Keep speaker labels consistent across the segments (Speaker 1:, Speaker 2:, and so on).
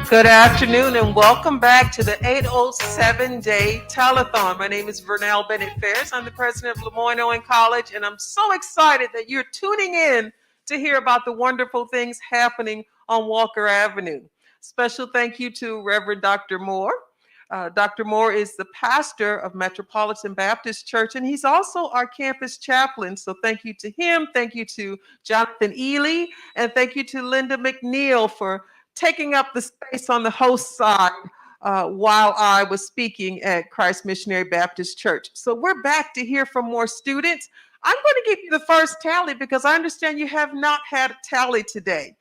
Speaker 1: Good afternoon and welcome back to the 807-day telethon. My name is Vernell Bennett-Ferris. I'm the president of LeMoyne-Owen College, and I'm so excited that you're tuning in to hear about the wonderful things happening on Walker Avenue. Special thank you to Reverend Dr. Moore. Dr. Moore is the pastor of Metropolitan Baptist Church, and he's also our campus chaplain. So thank you to him, thank you to Jonathan Ely, and thank you to Linda McNeil for taking up the space on the host side while I was speaking at Christ Missionary Baptist Church. So we're back to hear from more students. I'm going to give you the first tally because I understand you have not had a tally today.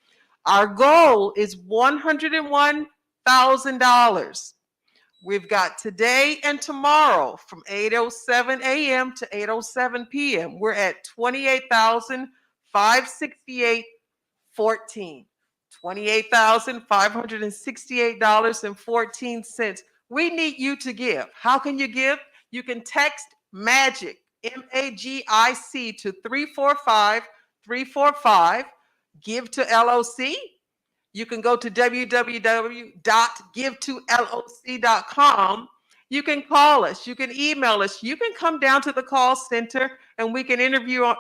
Speaker 1: Our goal is $101,000. We've got today and tomorrow from 8:07 a.m. to 8:07 p.m. We're at $28,568.14. $28,568.14. We need you to give. How can you give? You can text MAGIC, MAGIC, to 345-345. Give to LOC. You can go to www.givetoloc.com. You can call us. You can email us. You can come down to the call center and we can interview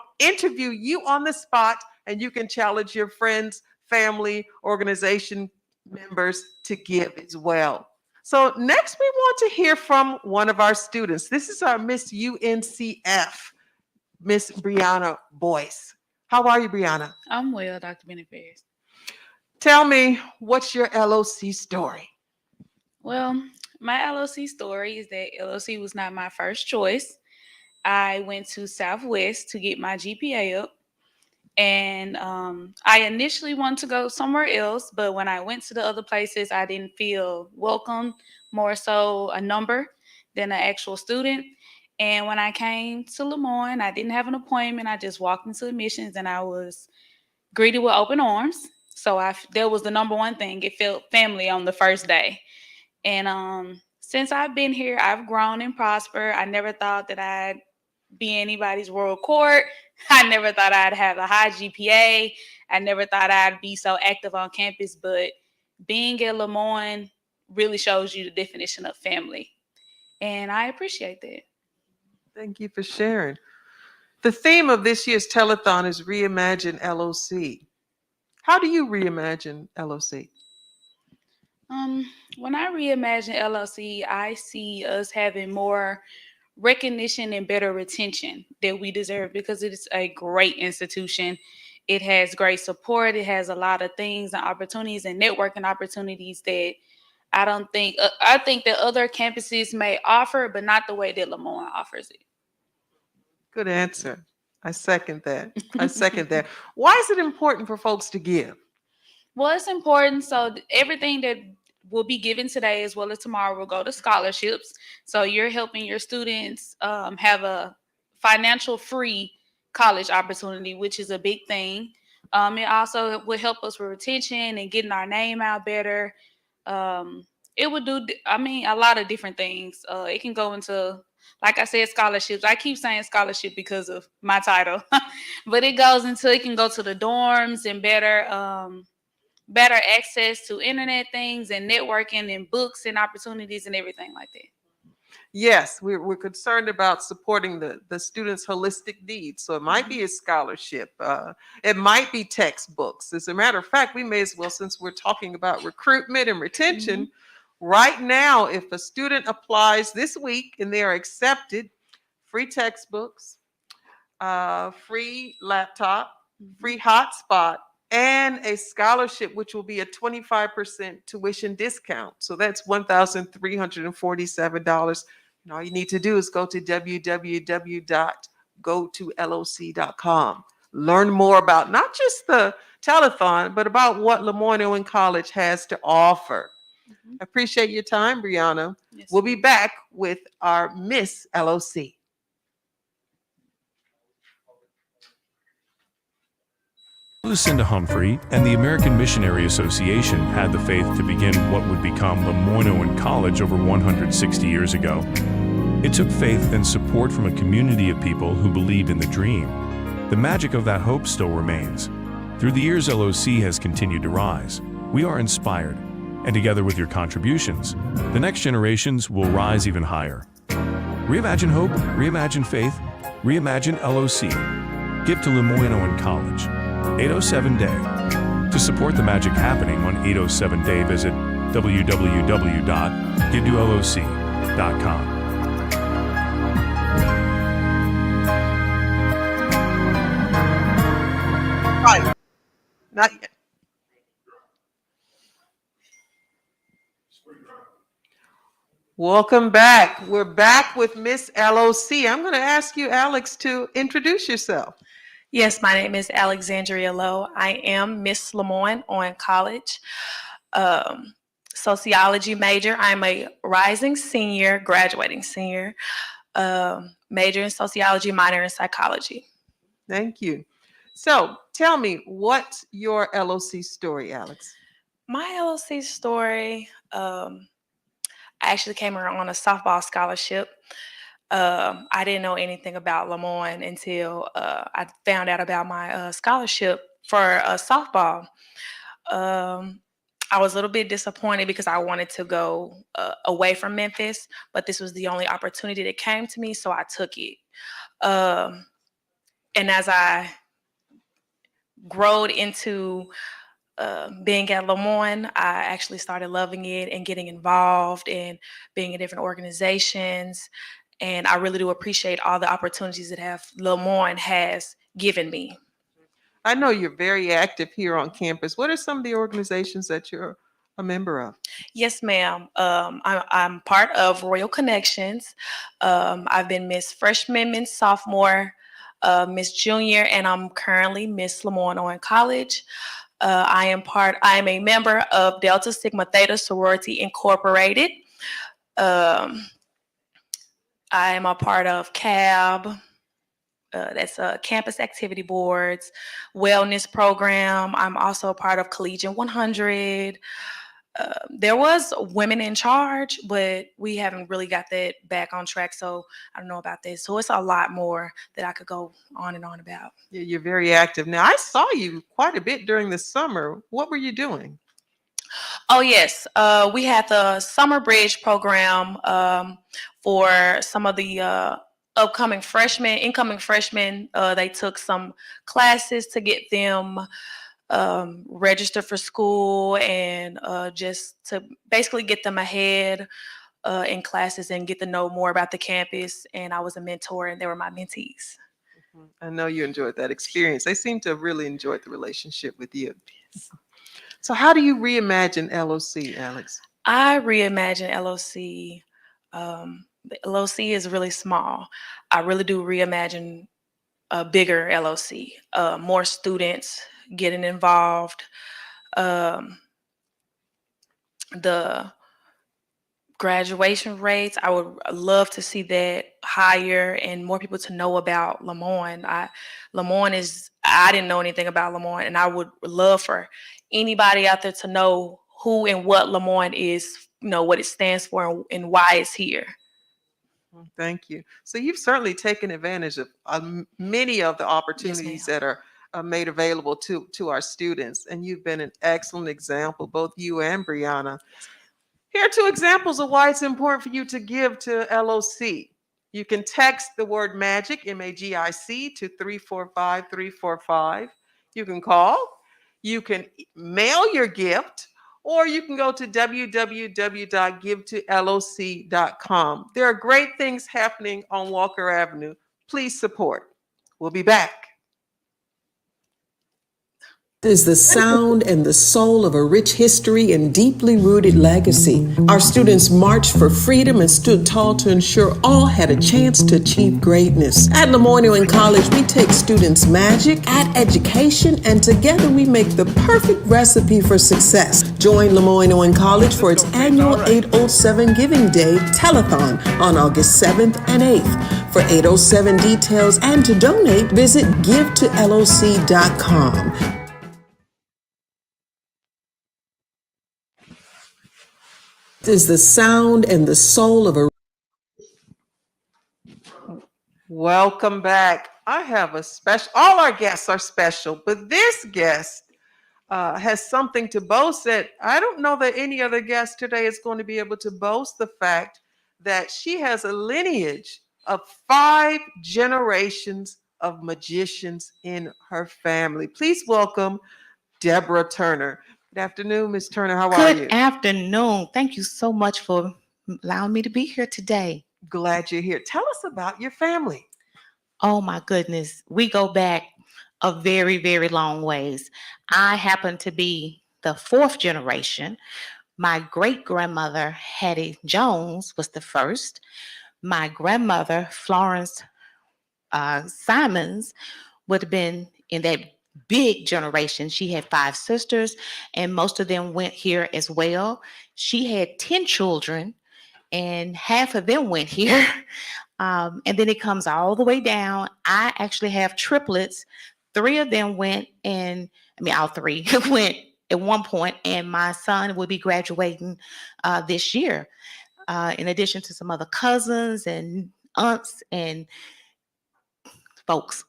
Speaker 1: you on the spot, and you can challenge your friends, family, organization members to give as well. So next we want to hear from one of our students. This is our Miss UNCF, Miss Brianna Boyce. How are you, Brianna?
Speaker 2: I'm well, Dr. Bennett-Ferris.
Speaker 1: Tell me, what's your LOC story?
Speaker 2: Well, my LOC story is that LOC was not my first choice. I went to Southwest to get my GPA up. And I initially wanted to go somewhere else, but when I went to the other places, I didn't feel welcome, more so a number than an actual student. And when I came to LeMoyne, I didn't have an appointment. I just walked into admissions and I was greeted with open arms. So that was the number one thing. It felt family on the first day. And since I've been here, I've grown and prospered. I never thought that I'd be anybody's world court. I never thought I'd have a high GPA. I never thought I'd be so active on campus, but being at LeMoyne really shows you the definition of family. And I appreciate that.
Speaker 1: Thank you for sharing. The theme of this year's telethon is Reimagine LOC. How do you reimagine LOC?
Speaker 2: When I reimagine LOC, I see us having more recognition and better retention that we deserve, because it is a great institution. It has great support. It has a lot of things and opportunities and networking opportunities that I think that other campuses may offer, but not the way that LeMoyne offers it.
Speaker 1: Good answer. I second that. Why is it important for folks to give?
Speaker 2: Well, it's important. So everything that will be given today as well as tomorrow will go to scholarships. So you're helping your students have a financial free college opportunity, which is a big thing. It also will help us with retention and getting our name out better. It would do, a lot of different things. It can go into, like I said, scholarships. I keep saying scholarship because of my title, but it can go to the dorms and better access to internet things and networking and books and opportunities and everything like that.
Speaker 1: Yes, we're concerned about supporting the students' holistic needs. So it might be a scholarship. It might be textbooks. As a matter of fact, we may as well, since we're talking about recruitment and retention, right now, if a student applies this week and they are accepted, free textbooks, free laptop, free hotspot, and a scholarship, which will be a 25% tuition discount. So that's $1,347. And all you need to do is go to www.gotoloc.com. Learn more about not just the telethon, but about what LeMoyne-Owen College has to offer. I appreciate your time, Brianna. Yes. We'll be back with our Miss LOC.
Speaker 3: Lucinda Humphrey and the American Missionary Association had the faith to begin what would become LeMoyne-Owen College over 160 years ago. It took faith and support from a community of people who believed in the dream. The magic of that hope still remains. Through the years, LOC has continued to rise. We are inspired, And together with your contributions, the next generations will rise even higher. Reimagine hope, reimagine faith, reimagine LOC. Give to LeMoyne-Owen College. 807 Day. To support the magic happening on 807 Day, visit www.givetoloc.com.
Speaker 1: Right. Not yet. Welcome back. We're back with Miss LOC. I'm going to ask you, Alex, to introduce yourself.
Speaker 4: Yes, my name is Alexandria Lowe. I am Miss LeMoyne-Owen College, sociology major. I'm a rising senior, graduating senior, major in sociology, minor in psychology.
Speaker 1: Thank you. So tell me, what's your LOC story, Alex?
Speaker 4: My LOC story, I actually came here on a softball scholarship. I didn't know anything about LeMoyne until I found out about my scholarship for softball. I was a little bit disappointed because I wanted to go away from Memphis, but this was the only opportunity that came to me, so I took it. And as I growed into being at LeMoyne, I actually started loving it and getting involved and being in different organizations. And I really do appreciate all the opportunities that LeMoyne has given me.
Speaker 1: I know you're very active here on campus. What are some of the organizations that you're a member of?
Speaker 4: Yes, ma'am. I'm part of Royal Connections. I've been Miss Freshman, Miss Sophomore, Miss Junior, and I'm currently Miss LeMoyne-Owen College. I am a member of Delta Sigma Theta Sorority Incorporated. I am a part of CAB. That's Campus Activity Boards, Wellness Program. I'm also a part of Collegian 100. There was Women in Charge, but we haven't really got that back on track, so I don't know about this. So it's a lot more that I could go on and on about.
Speaker 1: Yeah, you're very active. Now, I saw you quite a bit during the summer. What were you doing?
Speaker 4: Oh, yes. We had the Summer Bridge program for some of the incoming freshmen. They took some classes to get them register for school and just to basically get them ahead in classes and get to know more about the campus. And I was a mentor and they were my mentees.
Speaker 1: I know you enjoyed that experience. They seem to have really enjoyed the relationship with you. Yes. So how do you reimagine LOC, Alex?
Speaker 4: I reimagine LOC. The LOC is really small. I really do reimagine a bigger LOC, more students getting involved. The graduation rates, I would love to see that higher and more people to know about LeMoyne. I didn't know anything about LeMoyne, and I would love for anybody out there to know who and what LeMoyne is, what it stands for and why it's here.
Speaker 1: Thank you. So you've certainly taken advantage of many of the opportunities that are made available to our students, and you've been an excellent example, both you and Brianna. Here are two examples of why it's important for you to give to LOC. You can text the word MAGIC, MAGIC, to 345-345. You can call, you can mail your gift, or you can go to www.givetoloc.com. There are great things happening on Walker Avenue. Please support. We'll be back.
Speaker 5: Is the sound and the soul of a rich history and deeply rooted legacy. Our students marched for freedom and stood tall to ensure all had a chance to achieve greatness. At LeMoyne-Owen College, we take students' magic, add education, and together we make the perfect recipe for success. Join LeMoyne-Owen College for its annual 807 Giving Day Telethon on August 7th and 8th. For 807 details and to donate, visit givetoloc.com. Is the sound and the soul of a...
Speaker 1: Welcome back. I have a special, all our guests are special, but this guest has something to boast that I don't know that any other guest today is going to be able to boast the fact that she has a lineage of 5 generations of magicians in her family. Please welcome Deborah Turner. Good afternoon, Miss Turner. How are
Speaker 6: Good
Speaker 1: you?
Speaker 6: afternoon. Thank you so much for allowing me to be here today.
Speaker 1: Glad you're here. Tell us about your family.
Speaker 6: Oh my goodness. We go back a very, very long ways. I happen to be the fourth generation. My great grandmother, Hattie Jones, was the first. My grandmother, Florence Simons, would have been in that big generation. She had 5 sisters, and most of them went here as well. She had 10 children, and half of them went here. And then it comes all the way down. I actually have triplets. 3 of them went, and I mean, all 3 went at one point, and my son will be graduating this year, in addition to some other cousins and aunts and folks.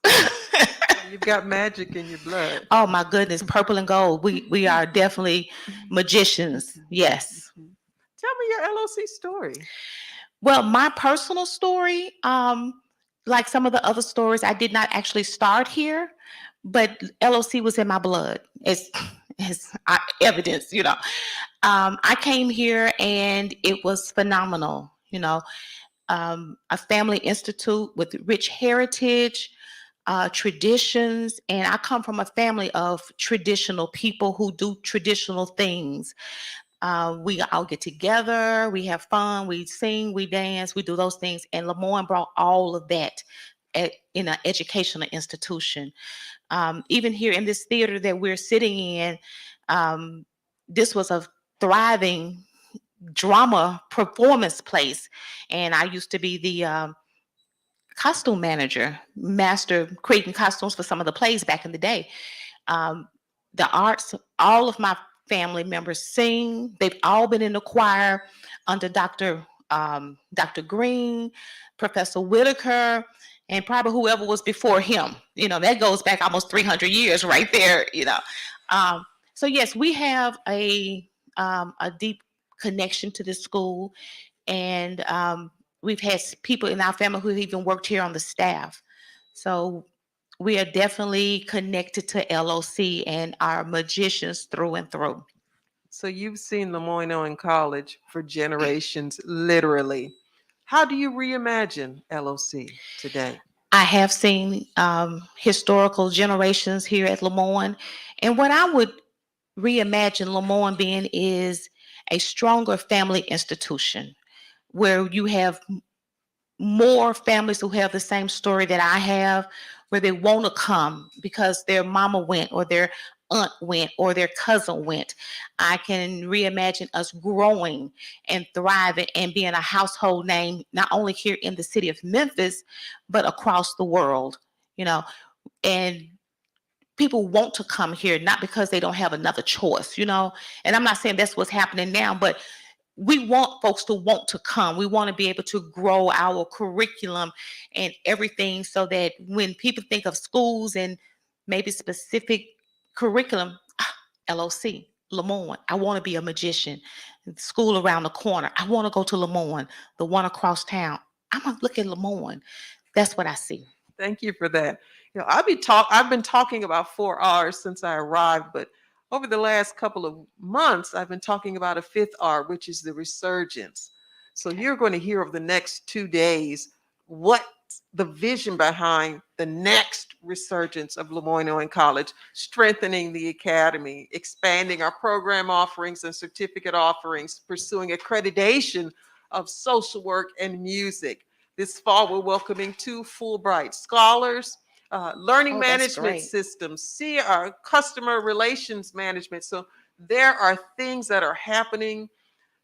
Speaker 1: You've got magic in your blood.
Speaker 6: Oh my goodness, purple and gold. We are definitely magicians. Yes.
Speaker 1: Tell me your LOC story.
Speaker 6: Well, my personal story, like some of the other stories, I did not actually start here, but LOC was in my blood. It's evidence, you know. I came here and it was phenomenal, you know. A family institute with rich heritage, traditions, and I come from a family of traditional people who do traditional things. We all get together, we have fun, we sing, we dance, we do those things. And LeMoyne brought all of that in an educational institution. Even here in this theater that we're sitting in, this was a thriving drama performance place. And I used to be the costume manager, master creating costumes for some of the plays back in the day. Um, the arts, all of my family members sing. They've all been in the choir under Dr. Green, Professor Whitaker, and probably whoever was before him. You know, that goes back almost 300 years right there, you know. So yes, we have a deep connection to this school, and we've had people in our family who have even worked here on the staff. So we are definitely connected to LOC and our magicians through and through.
Speaker 1: So you've seen LeMoyne-Owen College for generations, literally. How do you reimagine LOC today?
Speaker 6: I have seen historical generations here at LeMoyne, and what I would reimagine LeMoyne being is a stronger family institution where you have more families who have the same story that I have, where they want to come because their mama went or their aunt went or their cousin went. I can reimagine us growing and thriving and being a household name, not only here in the city of Memphis, but across the world, you know, and people want to come here, not because they don't have another choice, you know, and I'm not saying that's what's happening now, but we want folks to want to come. We want to be able to grow our curriculum and everything so that when people think of schools and maybe specific curriculum, LOC, LeMoyne, I want to be a magician. School around the corner, I want to go to LeMoyne. The one across town, I'm going to look at LeMoyne. That's what I see.
Speaker 1: Thank you for that. You know, I've been talking about 4 R's since I arrived, but over the last couple of months, I've been talking about a 5th R, which is the resurgence. So you're going to hear over the next 2 days what the vision behind the next resurgence of LeMoyne-Owen College, strengthening the academy, expanding our program offerings and certificate offerings, pursuing accreditation of social work and music. This fall, we're welcoming 2 Fulbright scholars, learning
Speaker 6: Oh, that's
Speaker 1: management
Speaker 6: great.
Speaker 1: systems, see our customer relations management. So there are things that are happening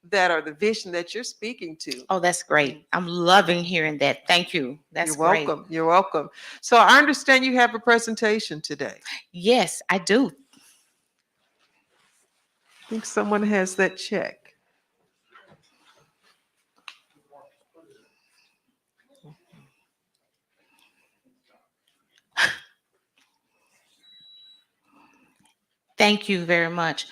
Speaker 1: that are the vision that you're speaking to.
Speaker 6: Oh, that's great. I'm loving hearing that. Thank you. That's
Speaker 1: You're
Speaker 6: great.
Speaker 1: welcome. You're welcome. So I understand you have a presentation today.
Speaker 6: Yes, I do.
Speaker 1: I think someone has that check.
Speaker 6: Thank you very much.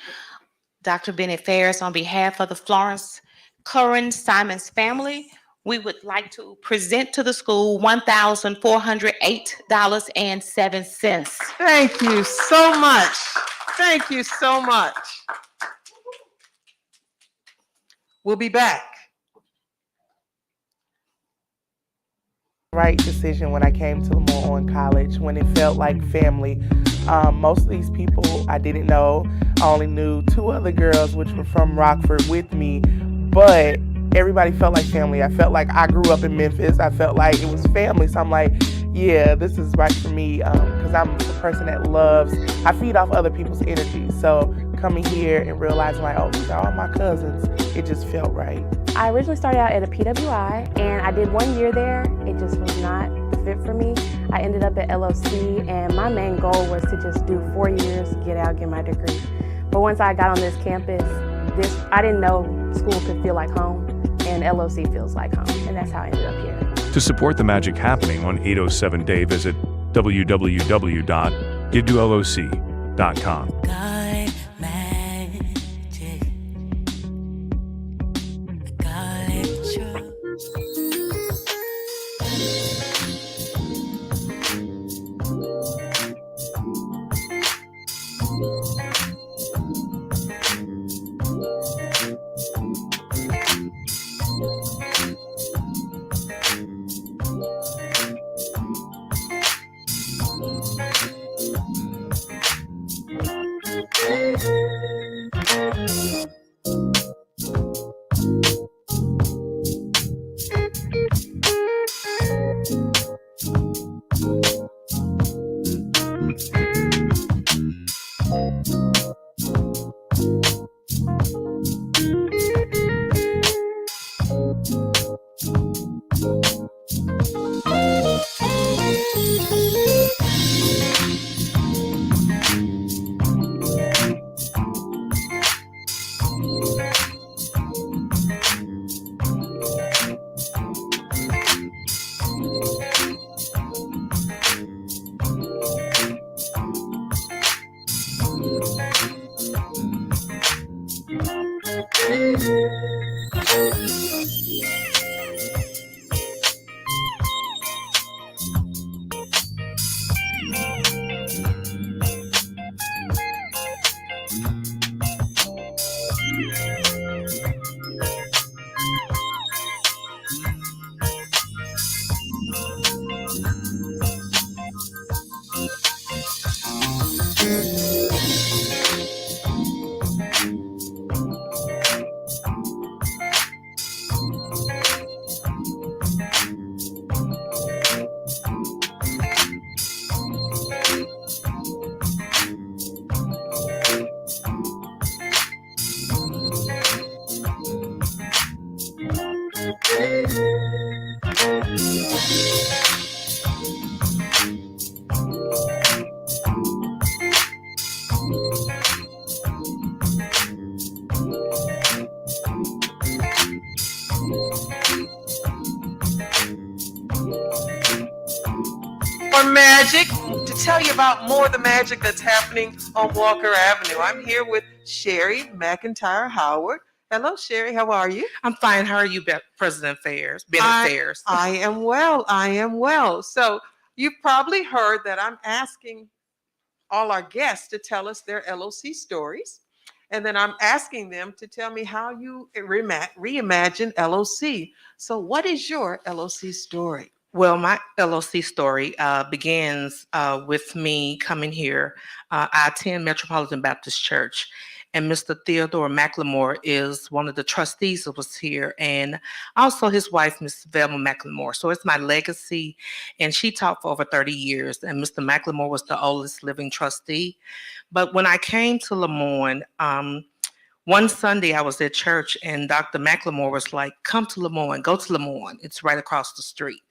Speaker 6: Dr. Bennett Ferris, on behalf of the Florence Curran Simons family, we would like to present to the school $1,408.07.
Speaker 1: Thank you so much. Thank you so much. We'll be back.
Speaker 7: Right decision when I came to LeMoyne-Owen College, when it felt like family. Most of these people I didn't know. I only knew 2 other girls which were from Rockford with me, but everybody felt like family. I felt like I grew up in Memphis. I felt like it was family. So I'm like, yeah, this is right for me, because I'm a person that I feed off other people's energy. So coming here and realizing like, oh, these are all my cousins, it just felt right.
Speaker 8: I originally started out at a PWI, and I did 1 year there. It just was not fit for me. I ended up at LOC, and my main goal was to just do 4 years, get out, get my degree. But once I got on this campus, I didn't know school could feel like home, and LOC feels like home, and that's how I ended up here.
Speaker 3: To support the magic happening on 807 Day, visit www.giveToLOC.com.
Speaker 1: For magic, to tell you about more of the magic that's happening on Walker Avenue, I'm here with Sherry McIntyre Howard. Hello, Sherry. How are you?
Speaker 9: I'm fine. How are you, President Fairs? Bennett Fairs.
Speaker 1: I am well. I am well. So you've probably heard that I'm asking all our guests to tell us their LOC stories. And then I'm asking them to tell me how you reimagine LOC. So what is your LOC story?
Speaker 9: Well, my LOC story begins with me coming here. I attend Metropolitan Baptist Church, and Mr. Theodore McLemore is one of the trustees that was here, and also his wife, Ms. Velma McLemore. So it's my legacy, and she taught for over 30 years, and Mr. McLemore was the oldest living trustee. But when I came to LeMoyne, one Sunday I was at church and Dr. McLemore was like, come to LeMoyne, go to LeMoyne. It's right across the street.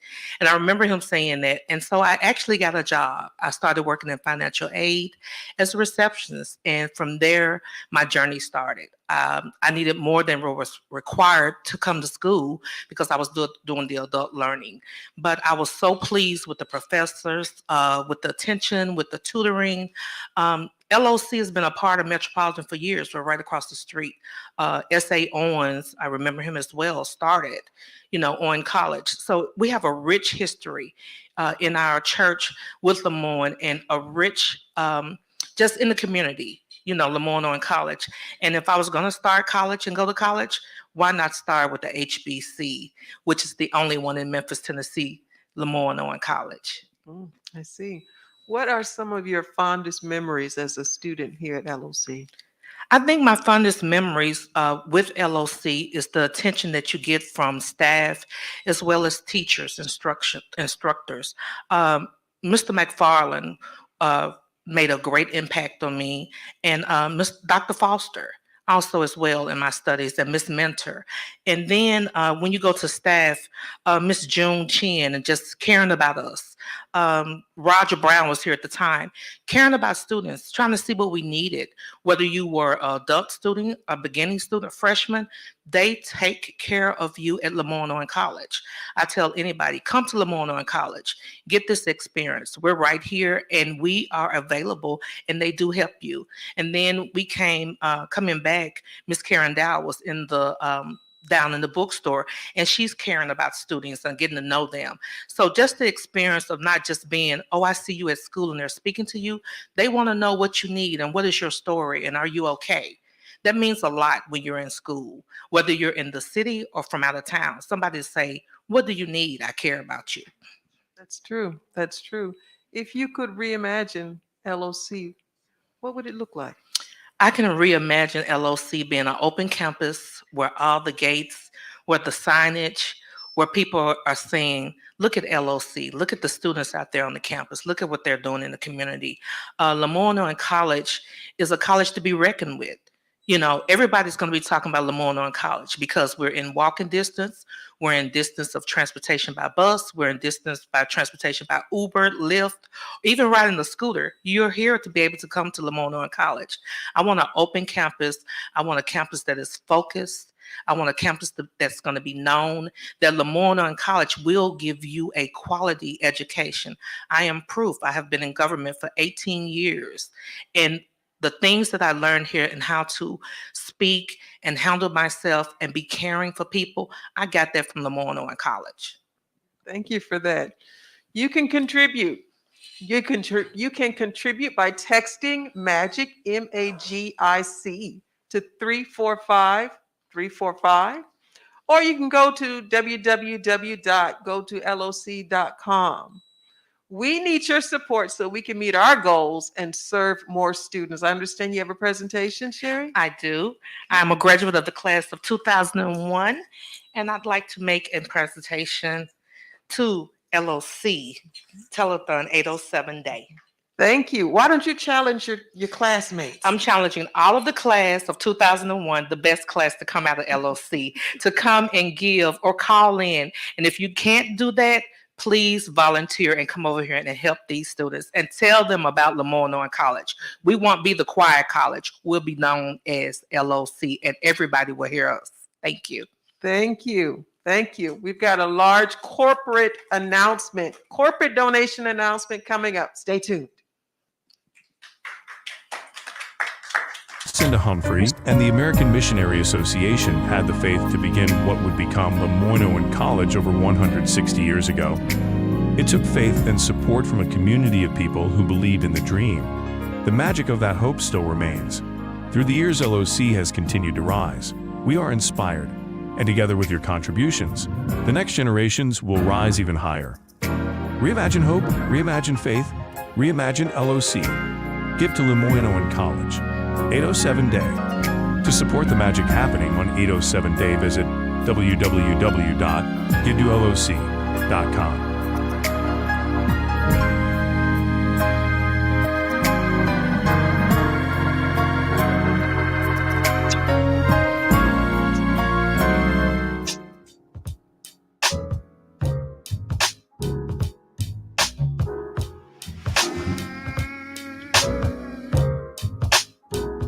Speaker 9: And I remember him saying that. And so I actually got a job. I started working in financial aid as a receptionist. And from there, my journey started. I needed more than was required to come to school because I was doing the adult learning. But I was so pleased with the professors, with the attention, with the tutoring. LOC has been a part of Metropolitan for years. We're right across the street. S.A. Owens, I remember him as well, started, Owen College. So we have a rich history in our church with LeMoyne, and a rich, just in the community, LeMoyne-Owen College. And if I was going to start college and go to college, why not start with the HBC, which is the only one in Memphis, Tennessee, LeMoyne-Owen College.
Speaker 1: I see. What are some of your fondest memories as a student here at LOC?
Speaker 9: I think my fondest memories with LOC is the attention that you get from staff as well as teachers, instructors. Mr. McFarland made a great impact on me, and Dr. Foster also as well in my studies, and Miss Mentor. And then when you go to staff, Miss June Chin, and just caring about us. Roger Brown was here at the time, caring about students, trying to see what we needed. Whether you were an adult student, a beginning student, freshman, they take care of you at LeMoyne-Owen College. I tell anybody, come to LeMoyne-Owen College, get this experience. We're right here and we are available, and they do help you. And then we came, coming back, Miss Karen Dow was in the down in the bookstore, and she's caring about students and getting to know them. So just the experience of not just being, oh, I see you at school and they're speaking to you. They want to know what you need and what is your story and are you okay? That means a lot when you're in school, whether you're in the city or from out of town. Somebody say, what do you need? I care about you.
Speaker 1: That's true. That's true. If you could reimagine LOC, what would it look like?
Speaker 9: I can reimagine LOC being an open campus where all the gates, where the signage, where people are saying, look at LOC, look at the students out there on the campus, look at what they're doing in the community. LeMoyne-Owen College is a college to be reckoned with. Everybody's going to be talking about LeMoyne-Owen College because we're in walking distance. We're in distance of transportation by bus. We're in distance by transportation by Uber, Lyft, even riding the scooter. You're here to be able to come to LeMoyne-Owen College. I want an open campus. I want a campus that is focused. I want a campus that's going to be known, that LeMoyne-Owen College will give you a quality education. I am proof. I have been in government for 18 years. And the things that I learned here and how to speak and handle myself and be caring for people, I got that from LeMoyne-Owen College.
Speaker 1: Thank you for that. You can contribute. You can contribute by texting MAGIC, MAGIC, to 345-345, or you can go to www.gotoloc.com. We need your support so we can meet our goals and serve more students. I understand you have a presentation, Sherry?
Speaker 9: I do. I'm a graduate of the class of 2001, and I'd like to make a presentation to LOC Telethon 807 Day.
Speaker 1: Thank you. Why don't you challenge your classmates?
Speaker 9: I'm challenging all of the class of 2001, the best class to come out of LOC, to come and give or call in. And if you can't do that, please volunteer and come over here and help these students and tell them about LeMoyne-Owen College. We won't be the quiet college. We'll be known as LOC, and everybody will hear us. Thank you.
Speaker 1: Thank you. Thank you. We've got a large corporate donation announcement coming up. Stay tuned.
Speaker 3: Cinda Humphrey and the American Missionary Association had the faith to begin what would become LeMoyne-Owen College over 160 years ago. It took faith and support from a community of people who believed in the dream. The magic of that hope still remains. Through the years, LOC has continued to rise. We are inspired, and together with your contributions, the next generations will rise even higher. Reimagine hope, reimagine faith, reimagine LOC. Give to LeMoyne-Owen College. 807 Day. To support the magic happening on 807 Day, visit www.givetoloc.com.